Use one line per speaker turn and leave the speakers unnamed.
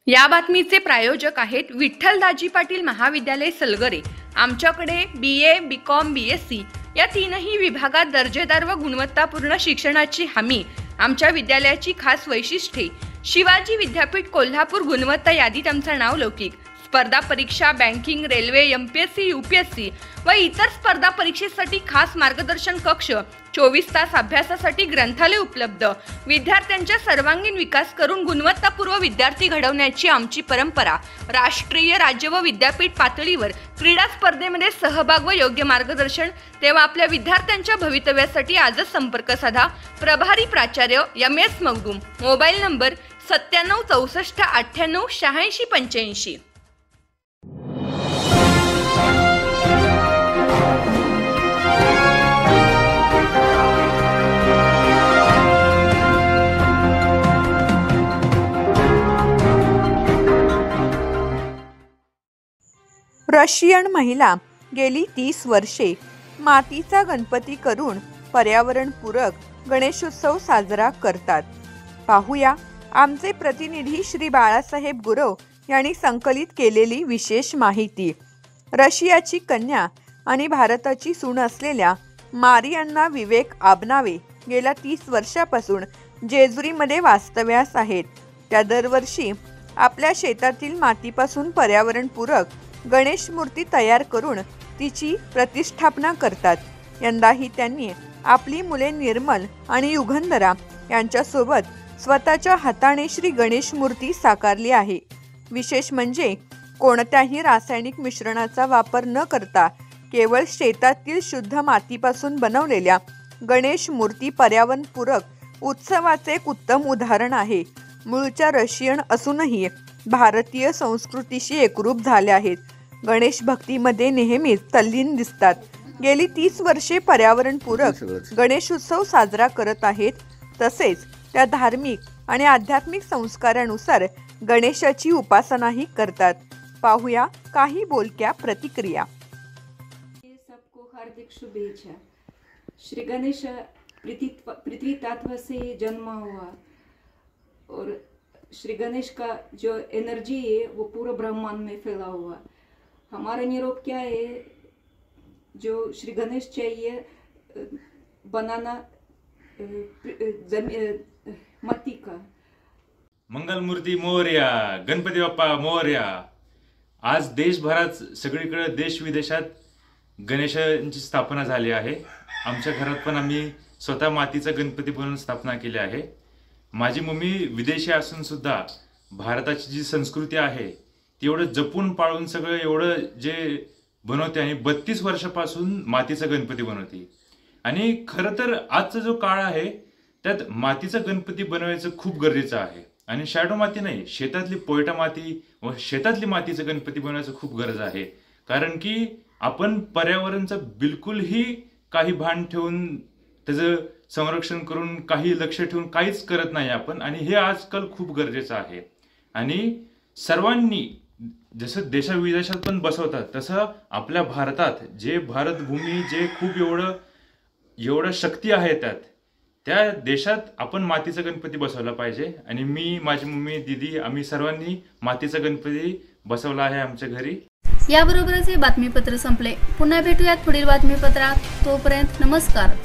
या बातमीचे प्रायोजक आहेत विठ्ठलदाजी पाटील महाविद्यालय सलगरे। आमच्याकडे BA, BCom, BSc या तीनही विभागात दर्जेदार व गुणवत्तापूर्ण शिक्षणाची हमी। आमच्या विद्यालयाची खास वैशिष्ट्ये: शिवाजी विद्यापीठ कोल्हापूर गुणवत्ता यादीत आमचं नाव लौकिक। स्पर्धा परीक्षा, बँकिंग, रेल्वे, MPSC, UPSC व इतर स्पर्धा परीक्षेसाठी खास मार्गदर्शन कक्ष, 24 तास अभ्यासासाठी ग्रंथालय उपलब्ध। विद्यार्थ्यांचा सर्वांगीण विकास करून गुणवत्तापूर्ण विद्यार्थी घडवण्याची आमची परंपरा। राष्ट्रीय, राज्य व विद्यापीठ पातळीवर क्रीडा स्पर्धेमध्ये सहभाग व योग्य मार्गदर्शन। तेव्हा आपल्या विद्यार्थ्यांच्या भवितव्यासाठी आजच संपर्क साधा। प्रभारी प्राचार्य MS Magdum. Mobile number 97 64 98 86 85।
Russian महिला गेली 30 वर्षे मातीचा गणपती करून पर्यावरणपूरक गणेशोत्सव साजरा करतात। पाहूया आमचे प्रतिनिधी श्री बाळासाहेब गुरव यांनी संकलित केलेली विशेष माहिती। रशियाची कन्या आणि भारताची सून असलेल्या मारियान्ना विवेक आबनावे गेल्या 30 वर्षापासून जेजुरीमध्ये वास्तव्यास आहेत। त्या दरवर्षी आपल्या शेतातील मातीपासून पर्यावरणपूरक गणेश मूर्ती तयार करून तिची प्रतिष्ठापना करतात। यंदाही त्यांनी आपली मुले निर्मल आणि युगंधरा यांच्यासोबत स्वतःच्या हाताने श्री गणेश मूर्ती साकारली आहे। विशेष म्हणजे कोणत्याही रासायनिक मिश्रणाचा वापर न करता केवळ शेतातील शुद्ध मातीपासून बनवलेल्या गणेश मूर्ती पर्यावरणपूरक उत्सवाचे एक उत्तम उदाहरण आहे। मूळच्या रशियन असूनही भारतीय संस्कृतीशी एकरूप झाले आहेत। गणेश भक्तीमध्ये नेहमीच तल्लीन दिसतात। गेली 30 वर्षे पर्यावरणपूरक गणेशोत्सव साजरा करत आहेत। तसेच त्या धार्मिक आणि आध्यात्मिक संस्कारानुसार गणेशाची उपासनाही करतात। पाहूया काही बोलक्या प्रतिक्रिया।
सबको हार्दिक शुभेच्छा। श्री गणेश पृथ्वी तत्व से जन्मा हुआ और श्री गणेश का जो एनर्जी है वो पूरे ब्रह्मांड में फैला हुआ। हमारा निरोप क्या है, जो श्री गणेश चाहिए बनाना मट्टी का।
मंगल मूर्ती मोरया, गणपती बाप्पा मोरया। आज देशभरात सगळीकडे देश विदेशात गणेशांची स्थापना झाली आहे। आमच्या घरात पण आम्ही स्वतः मातीचा गणपती बनवून स्थापना केली आहे। माझी मम्मी विदेशी असून सुद्धा भारताची जी संस्कृती आहे ती एवढं जपून पाळून सगळं एवढं जे बनवते आणि 32 वर्षापासून मातीचा गणपती बनवते। आणि खरं तर आजचा जो काळ आहे त्यात मातीचा गणपती बनवायचं खूप गरजेचं आहे। आणि शॅडो माती नाही, शेतातली पोयटा माती व शेतातली मातीचा गणपती बनवायचं खूप गरज आहे। कारण की आपण पर्यावरणाचं बिलकुलही काही भान ठेवून त्याचं संरक्षण करून काही लक्ष ठेवून काहीच करत नाही आपण, आणि हे आजकाल खूप गरजेचं आहे। आणि सर्वांनी जसं देशाविदेशात पण बसवतात तसं आपल्या भारतात जे भारतभूमी जे खूप एवढं शक्ती आहे त्या देशात आपण मातीचा गणपती बसवला पाहिजे। आणि मी, माझी मम्मी, दीदी आम्ही सर्वांनी मातीचा गणपती बसवला आहे आमच्या घरी।
याबरोबरच हे बातमीपत्र संपले। पुन्हा भेटूयात पुढील बातमीपत्रात। तोपर्यंत नमस्कार।